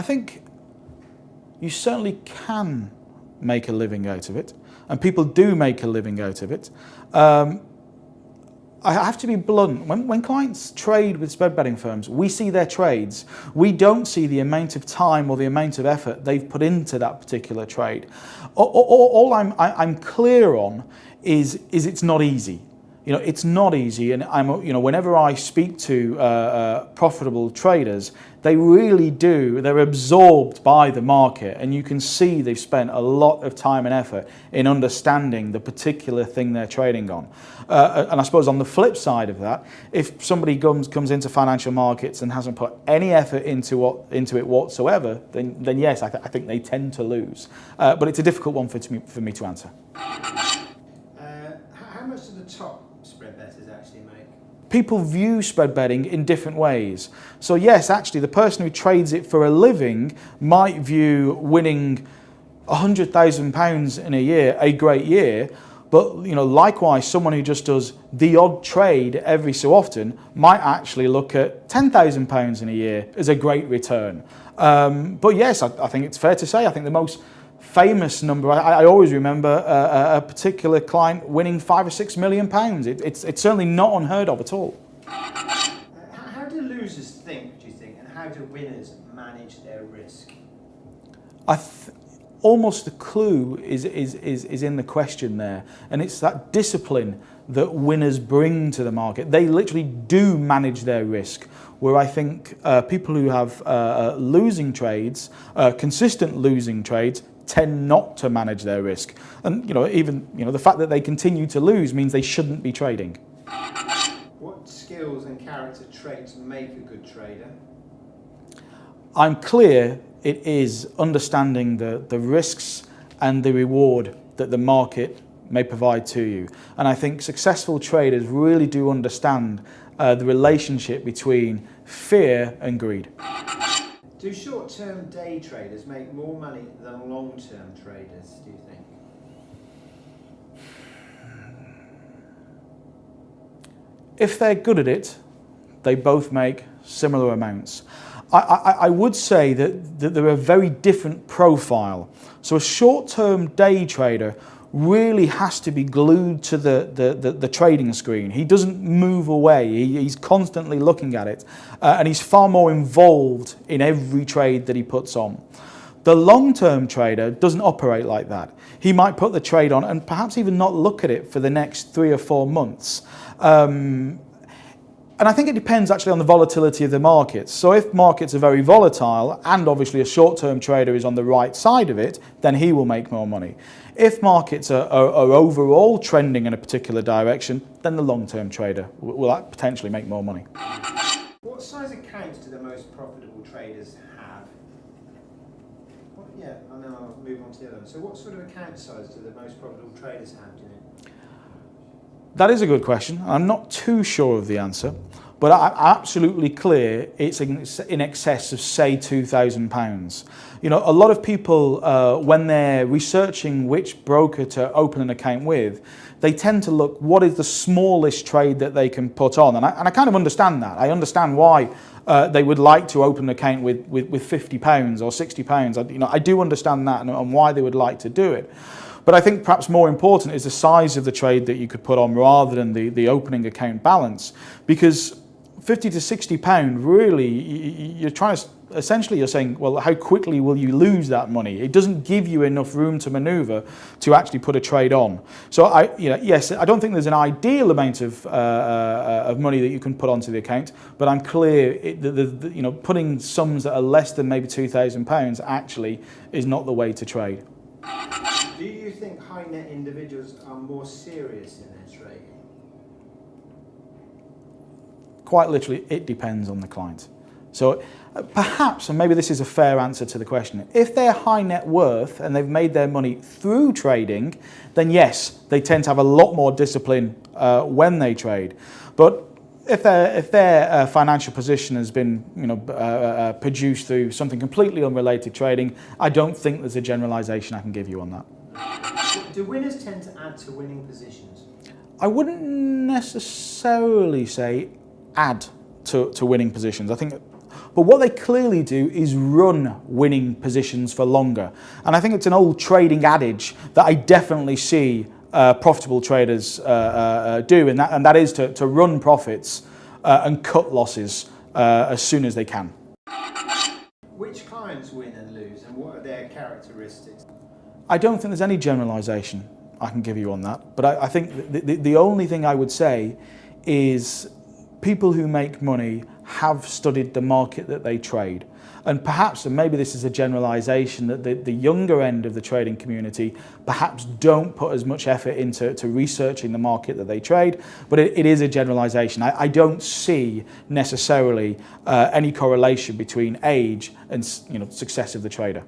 I think you certainly can make a living out of it, and people do make a living out of it. I have to be blunt. When clients trade with spread betting firms, we see their trades. We don't see the amount of time or the amount of effort they've put into that particular trade. All I'm clear on is it's not easy. You know, it's not easy, and whenever I speak to profitable traders, they really do. They're absorbed by the market, and you can see they've spent a lot of time and effort in understanding the particular thing they're trading on. And I suppose on the flip side of that, if somebody comes into financial markets and hasn't put any effort into it whatsoever, then yes, I think they tend to lose. But it's a difficult one for me to answer. How much do the top spread bettors actually make? People view spread betting in different ways. So yes, actually, the person who trades it for a living might view winning £100,000 in a year a great year, but likewise, someone who just does the odd trade every so often might actually look at £10,000 in a year as a great return. But yes, I think it's fair to say, I think the most famous number, I always remember a particular client winning £5 or £6 million. It's certainly not unheard of at all. How do losers think, do you think, and how do winners manage their risk? Almost the clue is in the question there, and it's that discipline that winners bring to the market. They literally do manage their risk, where I think people who have losing trades, consistent losing trades, tend not to manage their risk. And even the fact that they continue to lose means they shouldn't be trading. What skills and character traits make a good trader? I'm clear it is understanding the risks and the reward that the market may provide to you. And I think successful traders really do understand the relationship between fear and greed. Do short-term day traders make more money than long-term traders, do you think? If they're good at it, they both make similar amounts. I would say that they're a very different profile. So a short-term day trader really has to be glued to the trading screen. He doesn't move away. He's constantly looking at it, and he's far more involved in every trade that he puts on. The long-term trader doesn't operate like that. He might put the trade on and perhaps even not look at it for the next 3 or 4 months. And I think it depends actually on the volatility of the markets. So if markets are very volatile, and obviously a short-term trader is on the right side of it, then he will make more money. If markets are overall trending in a particular direction, then the long-term trader will potentially make more money. What size accounts do the most profitable traders have? And then I'll move on to the other one. So what sort of account size do the most profitable traders have, do you know? That is a good question. I'm not too sure of the answer, but I'm absolutely clear it's in excess of, say, £2,000. A lot of people, when they're researching which broker to open an account with, they tend to look, what is the smallest trade that they can put on? And I kind of understand that. I understand why they would like to open an account with £50 or £60. I do understand that and why they would like to do it. But I think perhaps more important is the size of the trade that you could put on rather than the opening account balance. Because £50 to £60, really, you're trying to, essentially you're saying, well, how quickly will you lose that money? It doesn't give you enough room to maneuver to actually put a trade on. So yes, I don't think there's an ideal amount of money that you can put onto the account, but I'm clear putting sums that are less than maybe £2,000 actually is not the way to trade. Do you think high net individuals are more serious in their trading? Quite literally, it depends on the client. So perhaps, and maybe this is a fair answer to the question, if they're high net worth and they've made their money through trading, then yes, they tend to have a lot more discipline when they trade. But if their financial position has been produced through something completely unrelated trading, I don't think there's a generalisation I can give you on that. Do winners tend to add to winning positions? I wouldn't necessarily say add to winning positions. I think But what they clearly do is run winning positions for longer. And I think it's an old trading adage that I definitely see profitable traders do, and that is to run profits and cut losses as soon as they can. Which clients win and lose, and what are their characteristics? I don't think there's any generalisation I can give you on that, but I think the only thing I would say is people who make money have studied the market that they trade. And perhaps, and maybe this is a generalisation, that the younger end of the trading community perhaps don't put as much effort into researching the market that they trade, but it is a generalisation. I don't see necessarily any correlation between age and success of the trader.